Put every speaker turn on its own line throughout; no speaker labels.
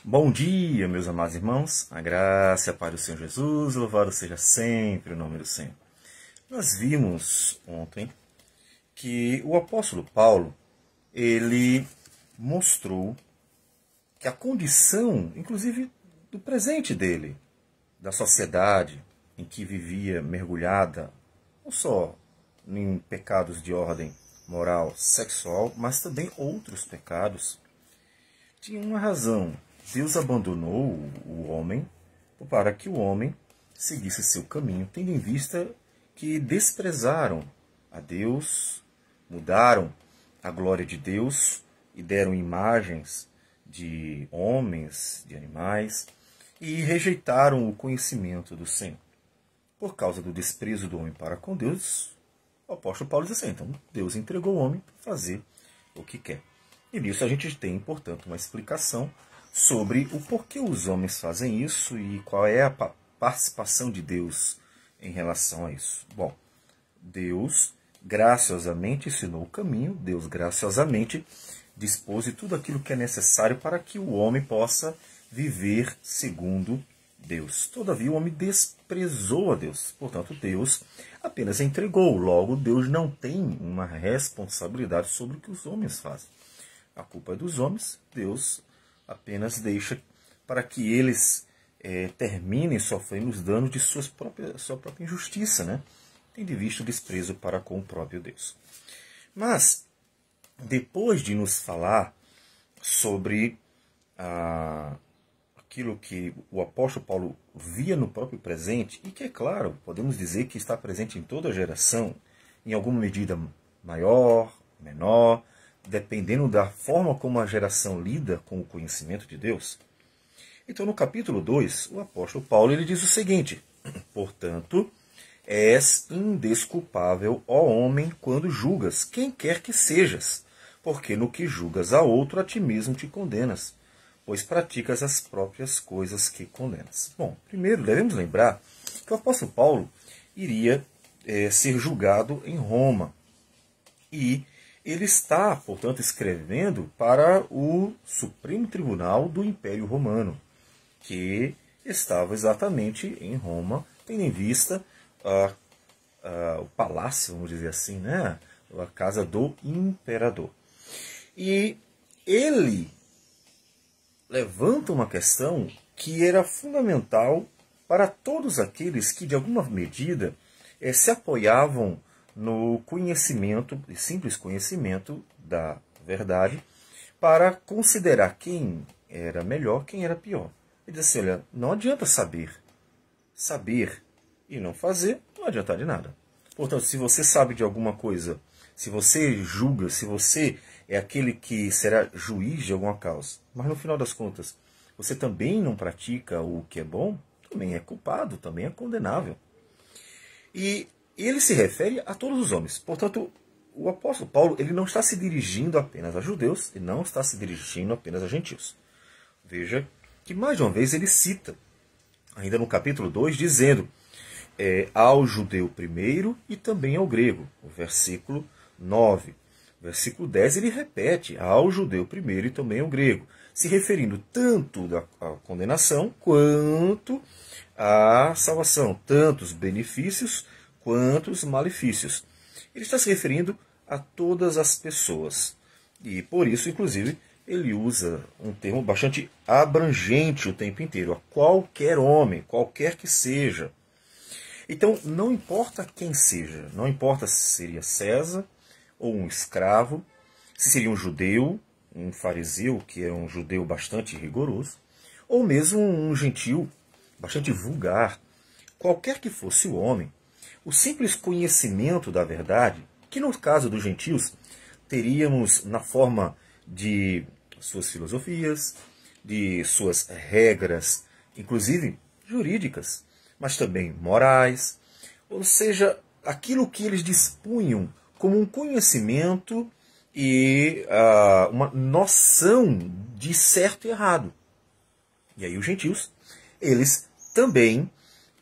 Bom dia, meus amados irmãos, a graça e a paz do Senhor Jesus, louvado seja sempre o nome do Senhor. Nós vimos ontem que o apóstolo Paulo, ele mostrou que a condição, inclusive do presente dele, da sociedade em que vivia mergulhada, não só em pecados de ordem moral, sexual, mas também outros pecados, tinha uma razão. Deus abandonou o homem para que o homem seguisse seu caminho, tendo em vista que desprezaram a Deus, mudaram a glória de Deus e deram imagens de homens, de animais, e rejeitaram o conhecimento do Senhor. Por causa do desprezo do homem para com Deus, o apóstolo Paulo diz assim, então Deus entregou o homem para fazer o que quer. E nisso a gente tem, portanto, uma explicação sobre o porquê os homens fazem isso e qual é a participação de Deus em relação a isso. Bom, Deus graciosamente ensinou o caminho, Deus graciosamente dispôs de tudo aquilo que é necessário para que o homem possa viver segundo Deus. Todavia, o homem desprezou a Deus. Portanto, Deus apenas entregou. Logo, Deus não tem uma responsabilidade sobre o que os homens fazem. A culpa é dos homens, Deus apenas deixa para que eles terminem sofrendo os danos de sua própria injustiça, né? Tendo visto o desprezo para com o próprio Deus. Mas, depois de nos falar sobre aquilo que o apóstolo Paulo via no próprio presente, e que, é claro, podemos dizer que está presente em toda geração, em alguma medida maior, menor, dependendo da forma como a geração lida com o conhecimento de Deus. Então, no capítulo 2, o apóstolo Paulo ele diz o seguinte: portanto, és indesculpável, ó homem, quando julgas, quem quer que sejas, porque no que julgas a outro, a ti mesmo te condenas, pois praticas as próprias coisas que condenas. Bom, primeiro devemos lembrar que o apóstolo Paulo iria ser julgado em Roma, e ele está, portanto, escrevendo para o Supremo Tribunal do Império Romano, que estava exatamente em Roma, tendo em vista o palácio, vamos dizer assim, né? A casa do imperador. E ele levanta uma questão que era fundamental para todos aqueles que, de alguma medida, se apoiavam no conhecimento, simples conhecimento da verdade, para considerar quem era melhor, quem era pior. Ele diz assim, olha, não adianta saber e não fazer, não adianta de nada. Portanto, se você sabe de alguma coisa, se você julga, se você é aquele que será juiz de alguma causa, mas no final das contas, você também não pratica o que é bom, também é culpado, também é condenável. E ele se refere a todos os homens. Portanto, o apóstolo Paulo ele não está se dirigindo apenas a judeus e não está se dirigindo apenas a gentios. Veja que mais de uma vez ele cita, ainda no capítulo 2, dizendo ao judeu primeiro e também ao grego. O versículo 9. Versículo 10 ele repete ao judeu primeiro e também ao grego, se referindo tanto à condenação quanto à salvação, tanto os benefícios quanto os malefícios. Ele está se referindo a todas as pessoas. E por isso, inclusive, ele usa um termo bastante abrangente o tempo inteiro, a qualquer homem, qualquer que seja. Então, não importa quem seja, não importa se seria César ou um escravo, se seria um judeu, um fariseu, que era um judeu bastante rigoroso, ou mesmo um gentil bastante vulgar, qualquer que fosse o homem, o simples conhecimento da verdade, que no caso dos gentios, teríamos na forma de suas filosofias, de suas regras, inclusive jurídicas, mas também morais, ou seja, aquilo que eles dispunham como um conhecimento e uma noção de certo e errado. E aí os gentios, eles também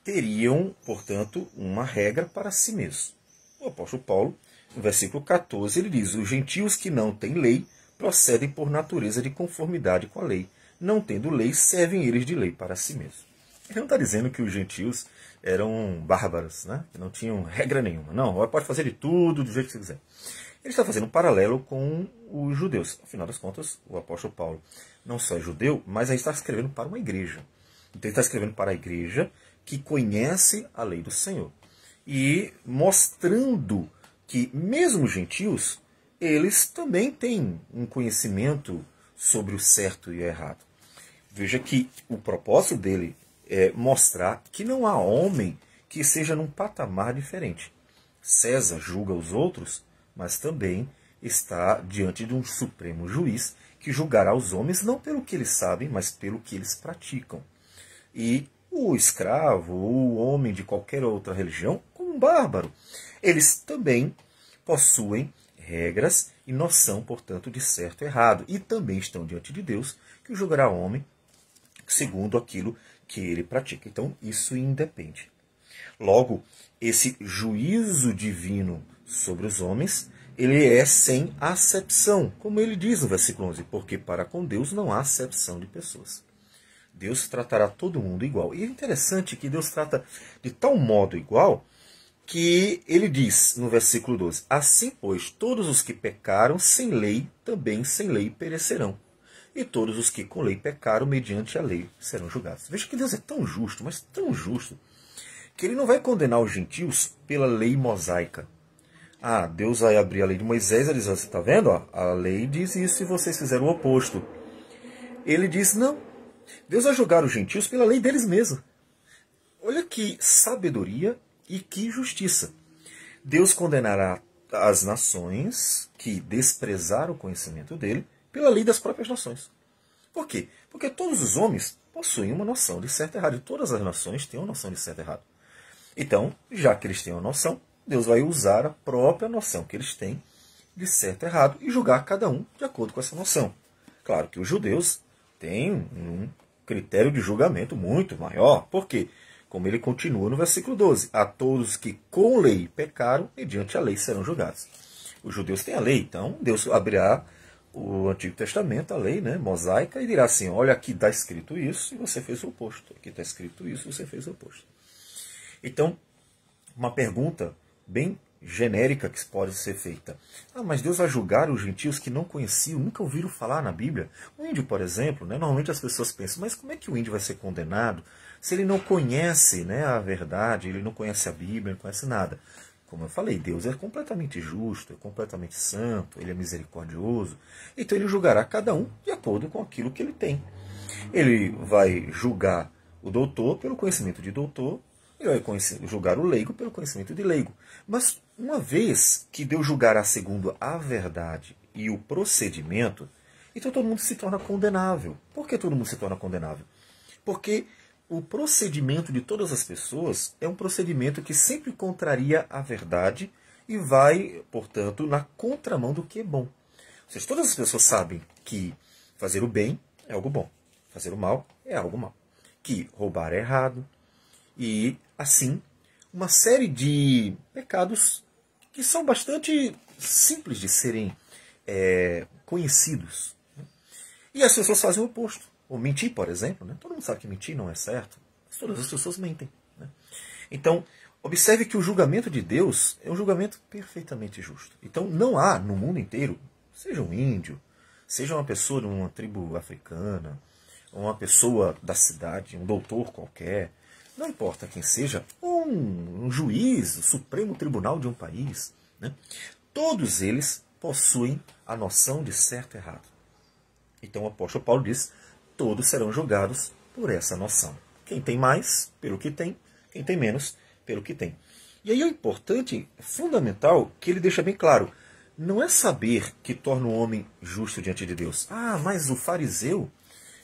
teriam, portanto, uma regra para si mesmos. O apóstolo Paulo, no versículo 14, ele diz: os gentios que não têm lei procedem por natureza de conformidade com a lei, não tendo lei, servem eles de lei para si mesmos. Ele não está dizendo que os gentios eram bárbaros, né? Que não tinham regra nenhuma. Não, pode fazer de tudo, do jeito que você quiser. Ele está fazendo um paralelo com os judeus. Afinal das contas, o apóstolo Paulo não só é judeu, mas aí está escrevendo para uma igreja. Então ele está escrevendo para a igreja que conhece a lei do Senhor. E mostrando que mesmo os gentios, eles também têm um conhecimento sobre o certo e o errado. Veja que o propósito dele é mostrar que não há homem que seja num patamar diferente. César julga os outros, mas também está diante de um supremo juiz que julgará os homens não pelo que eles sabem, mas pelo que eles praticam. E o escravo, o homem de qualquer outra religião, como um bárbaro, eles também possuem regras e noção, portanto, de certo e errado. E também estão diante de Deus, que julgará o homem segundo aquilo que ele pratica. Então, isso independe. Logo, esse juízo divino sobre os homens, ele é sem acepção, como ele diz no versículo 11, porque para com Deus não há acepção de pessoas. Deus tratará todo mundo igual. E é interessante que Deus trata de tal modo igual que ele diz no versículo 12, assim, pois, todos os que pecaram sem lei, também sem lei perecerão. E todos os que com lei pecaram mediante a lei serão julgados. Veja que Deus é tão justo, mas tão justo, que ele não vai condenar os gentios pela lei mosaica. Ah, Deus vai abrir a lei de Moisés e diz, você está vendo? Ó, a lei diz isso e vocês fizeram o oposto. Ele diz, não. Deus vai julgar os gentios pela lei deles mesmos. Olha que sabedoria e que justiça. Deus condenará as nações que desprezaram o conhecimento dele pela lei das próprias nações. Por quê? Porque todos os homens possuem uma noção de certo e errado. E todas as nações têm uma noção de certo e errado. Então, já que eles têm uma noção, Deus vai usar a própria noção que eles têm de certo e errado e julgar cada um de acordo com essa noção. Claro que os judeus têm um critério de julgamento muito maior. Por quê? Como ele continua no versículo 12. A todos que com lei pecaram, mediante a lei serão julgados. Os judeus têm a lei, então Deus abrirá o Antigo Testamento, a lei, né, mosaica, e dirá assim, olha, aqui está escrito isso e você fez o oposto. Aqui está escrito isso e você fez o oposto. Então, uma pergunta bem genérica que pode ser feita. Ah, mas Deus vai julgar os gentios que não conheciam, nunca ouviram falar na Bíblia? O índio, por exemplo, né, normalmente as pessoas pensam, mas como é que o índio vai ser condenado se ele não conhece, né, a verdade, ele não conhece a Bíblia, não conhece nada? Como eu falei, Deus é completamente justo, é completamente santo, ele é misericordioso, então ele julgará cada um de acordo com aquilo que ele tem. Ele vai julgar o doutor pelo conhecimento de doutor, ele vai julgar o leigo pelo conhecimento de leigo. Mas uma vez que Deus julgará segundo a verdade e o procedimento, então todo mundo se torna condenável. Por que todo mundo se torna condenável? Porque o procedimento de todas as pessoas é um procedimento que sempre contraria a verdade e vai, portanto, na contramão do que é bom. Ou seja, todas as pessoas sabem que fazer o bem é algo bom, fazer o mal é algo mal, que roubar é errado, e, assim, uma série de pecados que são bastante simples de serem conhecidos. E as pessoas fazem o oposto. Ou mentir, por exemplo. Né? Todo mundo sabe que mentir não é certo, mas todas as pessoas mentem. Né? Então, observe que o julgamento de Deus é um julgamento perfeitamente justo. Então, não há no mundo inteiro, seja um índio, seja uma pessoa de uma tribo africana, ou uma pessoa da cidade, um doutor qualquer, não importa quem seja, um juiz, o Supremo Tribunal de um país, né? Todos eles possuem a noção de certo e errado. Então o apóstolo Paulo diz, todos serão julgados por essa noção. Quem tem mais, pelo que tem, quem tem menos, pelo que tem. E aí o importante, fundamental, que ele deixa bem claro, não é saber que torna o homem justo diante de Deus. Ah, mas o fariseu,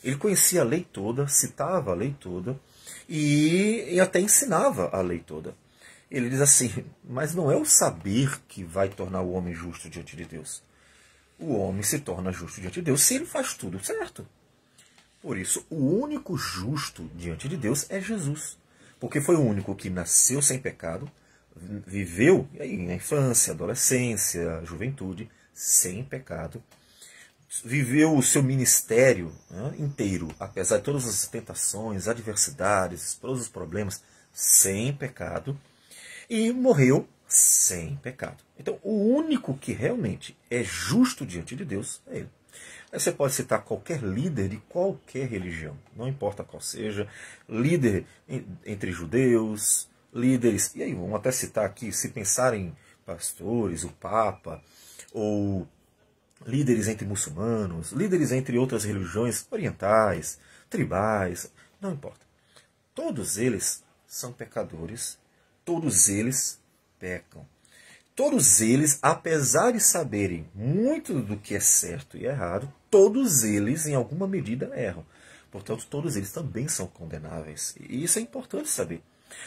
ele conhecia a lei toda, citava a lei toda, e até ensinava a lei toda. Ele diz assim, mas não é o saber que vai tornar o homem justo diante de Deus. O homem se torna justo diante de Deus se ele faz tudo certo. Por isso, o único justo diante de Deus é Jesus. Porque foi o único que nasceu sem pecado, viveu na infância, adolescência, juventude, sem pecado, viveu o seu ministério, né, inteiro, apesar de todas as tentações, adversidades, todos os problemas, sem pecado, e morreu sem pecado. Então, o único que realmente é justo diante de Deus é ele. Aí você pode citar qualquer líder de qualquer religião, não importa qual seja, líder entre judeus, líderes, e aí vamos até citar aqui, se pensarem pastores, o Papa, ou líderes entre muçulmanos, líderes entre outras religiões orientais, tribais, não importa. Todos eles são pecadores, todos eles pecam. Todos eles, apesar de saberem muito do que é certo e errado, todos eles, em alguma medida, erram. Portanto, todos eles também são condenáveis. E isso é importante saber.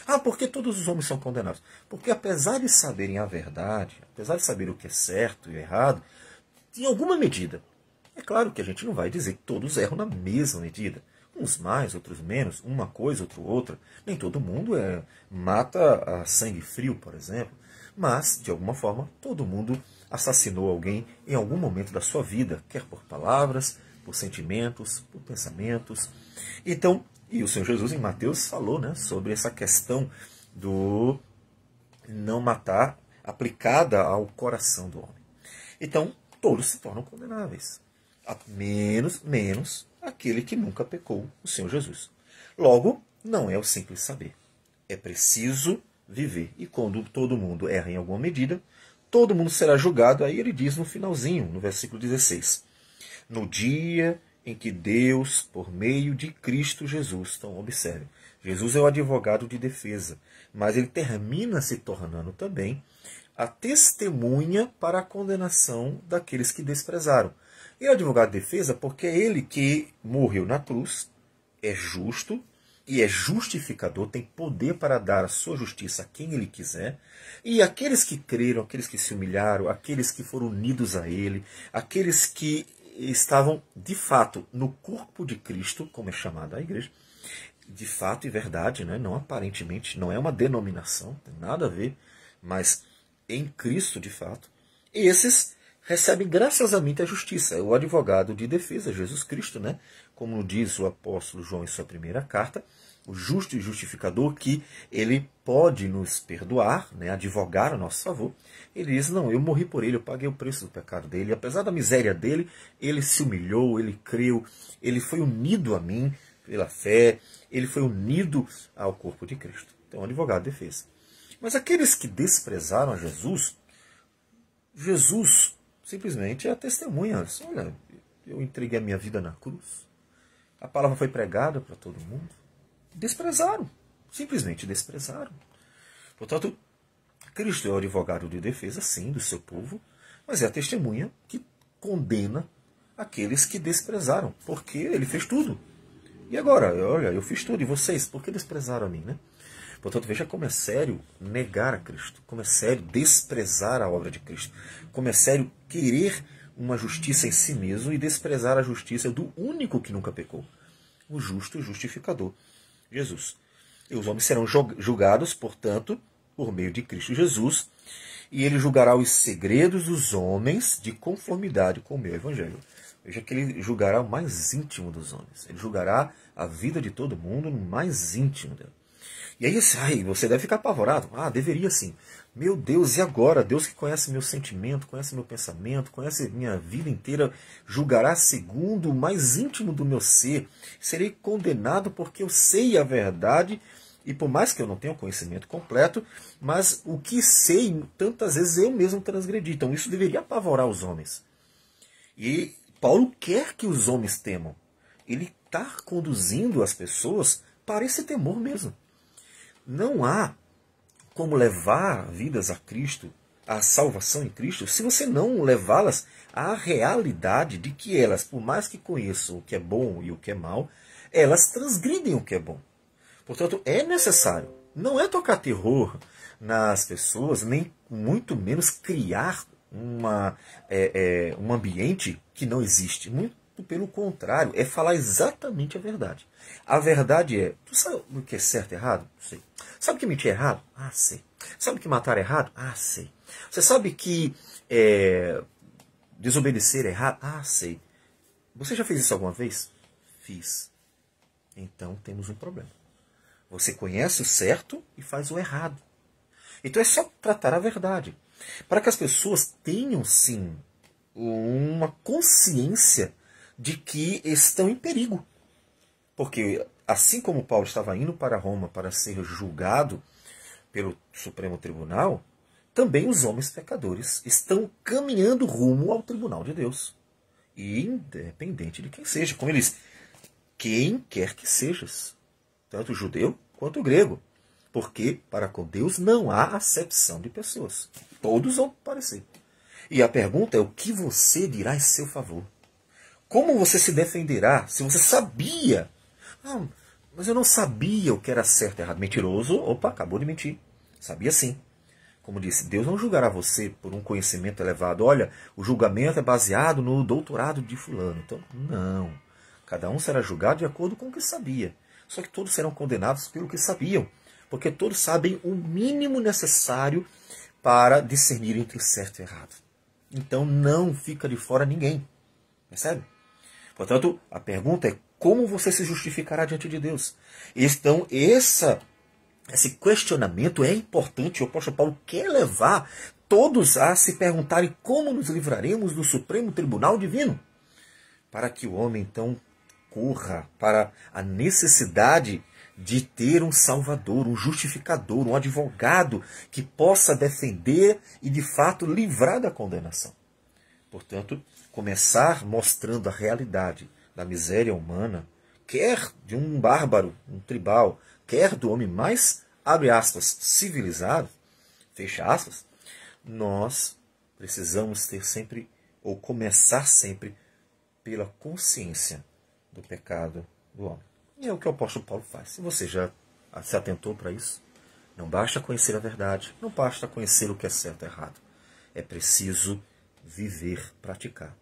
Ah, por que todos os homens são condenados? Porque apesar de saberem a verdade, apesar de saber o que é certo e errado, em alguma medida, é claro que a gente não vai dizer que todos erram na mesma medida. Uns mais, outros menos, uma coisa, outra. Nem todo mundo mata a sangue frio, por exemplo. Mas, de alguma forma, todo mundo assassinou alguém em algum momento da sua vida, quer por palavras, por sentimentos, por pensamentos. Então, e o Senhor Jesus em Mateus falou, né, sobre essa questão do não matar aplicada ao coração do homem. Então, todos se tornam condenáveis. Menos aquele que nunca pecou, o Senhor Jesus. Logo, não é o simples saber. É preciso viver. E quando todo mundo erra em alguma medida, todo mundo será julgado. Aí ele diz no finalzinho, no versículo 16. No dia em que Deus, por meio de Cristo Jesus, então observe, Jesus é o advogado de defesa, mas ele termina se tornando também a testemunha para a condenação daqueles que desprezaram. E o advogado de defesa porque é ele que morreu na cruz, é justo e é justificador, tem poder para dar a sua justiça a quem ele quiser. E aqueles que creram, aqueles que se humilharam, aqueles que foram unidos a ele, aqueles que estavam de fato no corpo de Cristo, como é chamada a igreja, de fato e verdade, né? Não aparentemente, não é uma denominação, tem nada a ver, mas em Cristo de fato, esses recebem graciosamente a justiça. É o advogado de defesa, Jesus Cristo, né? Como diz o apóstolo João em sua primeira carta, o justo e justificador que ele pode nos perdoar, né? Advogar a nosso favor. Ele diz, não, eu morri por ele, eu paguei o preço do pecado dele. Apesar da miséria dele, ele se humilhou, ele creu, ele foi unido a mim pela fé, ele foi unido ao corpo de Cristo. Então, advogado de defesa. Mas aqueles que desprezaram a Jesus, Jesus simplesmente é a testemunha. Olha, eu entreguei a minha vida na cruz. A palavra foi pregada para todo mundo. Desprezaram. Simplesmente desprezaram. Portanto, Cristo é o advogado de defesa, sim, do seu povo, mas é a testemunha que condena aqueles que desprezaram, porque ele fez tudo. E agora, olha, eu fiz tudo, e vocês, por que desprezaram a mim, né? Portanto, veja como é sério negar a Cristo, como é sério desprezar a obra de Cristo, como é sério querer uma justiça em si mesmo e desprezar a justiça do único que nunca pecou, o justo e justificador, Jesus. E os homens serão julgados, portanto, por meio de Cristo Jesus, e ele julgará os segredos dos homens de conformidade com o meu evangelho. Veja que ele julgará o mais íntimo dos homens, ele julgará a vida de todo mundo no mais íntimo dele. E aí você deve ficar apavorado. Ah, deveria sim. Meu Deus, e agora? Deus que conhece meu sentimento, conhece meu pensamento, conhece minha vida inteira, julgará segundo o mais íntimo do meu ser. Serei condenado porque eu sei a verdade, e por mais que eu não tenha o conhecimento completo, mas o que sei, tantas vezes eu mesmo transgredi. Então isso deveria apavorar os homens. E Paulo quer que os homens temam. Ele está conduzindo as pessoas para esse temor mesmo. Não há como levar vidas a Cristo, a salvação em Cristo, se você não levá-las à realidade de que elas, por mais que conheçam o que é bom e o que é mal, elas transgridem o que é bom. Portanto, é necessário. Não é tocar terror nas pessoas, nem muito menos criar um ambiente que não existe. Muito pelo contrário, é falar exatamente a verdade. A verdade é, tu sabe o que é certo e errado? Sei. Sabe que mentir é errado? Ah, sei. Sabe que matar é errado? Ah, sei. Você sabe que desobedecer é errado? Ah, sei. Você já fez isso alguma vez? Fiz. Então temos um problema. Você conhece o certo e faz o errado. Então é só tratar a verdade. Para que as pessoas tenham, sim, uma consciência de que estão em perigo. Porque, assim como Paulo estava indo para Roma para ser julgado pelo Supremo Tribunal, também os homens pecadores estão caminhando rumo ao tribunal de Deus. E independente de quem seja, como ele diz, quem quer que sejas, tanto o judeu quanto o grego. Porque para com Deus não há acepção de pessoas. Todos vão parecer. E a pergunta é o que você dirá em seu favor? Como você se defenderá se você sabia? Ah, mas eu não sabia o que era certo e errado. Mentiroso, opa, acabou de mentir. Sabia sim. Como disse, Deus não julgará você por um conhecimento elevado. Olha, o julgamento é baseado no doutorado de fulano. Então, não. Cada um será julgado de acordo com o que sabia. Só que todos serão condenados pelo que sabiam. Porque todos sabem o mínimo necessário para discernir entre certo e errado. Então não fica de fora ninguém. Percebe? Portanto, a pergunta é como você se justificará diante de Deus? Então, esse questionamento é importante. O apóstolo Paulo quer levar todos a se perguntarem como nos livraremos do Supremo Tribunal Divino. Para que o homem, então, corra para a necessidade de ter um salvador, um justificador, um advogado que possa defender e, de fato, livrar da condenação. Portanto, começar mostrando a realidade da miséria humana, quer de um bárbaro, um tribal, quer do homem mais, abre aspas, civilizado, fecha aspas, nós precisamos ter sempre, ou começar sempre, pela consciência do pecado do homem. E é o que o apóstolo Paulo faz. Se você já se atentou para isso, não basta conhecer a verdade, não basta conhecer o que é certo e errado. É preciso viver, praticar.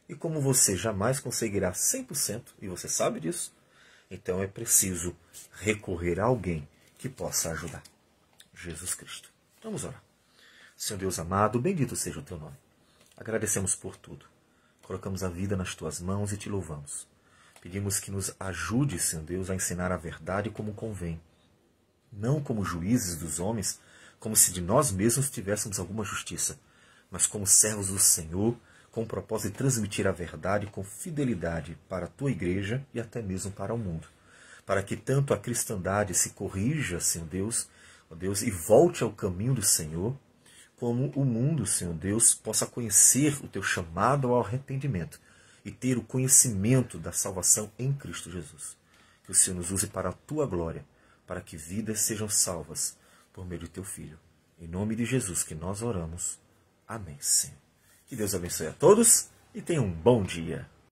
E como você jamais conseguirá 100%, e você sabe disso, então é preciso recorrer a alguém que possa ajudar. Jesus Cristo. Vamos orar. Senhor Deus amado, bendito seja o teu nome. Agradecemos por tudo. Colocamos a vida nas tuas mãos e te louvamos. Pedimos que nos ajude, Senhor Deus, a ensinar a verdade como convém. Não como juízes dos homens, como se de nós mesmos tivéssemos alguma justiça, mas como servos do Senhor, com o propósito de transmitir a verdade com fidelidade para a tua igreja e até mesmo para o mundo. Para que tanto a cristandade se corrija, Senhor Deus, ó Deus, e volte ao caminho do Senhor, como o mundo, Senhor Deus, possa conhecer o teu chamado ao arrependimento e ter o conhecimento da salvação em Cristo Jesus. Que o Senhor nos use para a tua glória, para que vidas sejam salvas por meio do teu Filho. Em nome de Jesus que nós oramos. Amém, Senhor. Que Deus abençoe a todos e tenham um bom dia.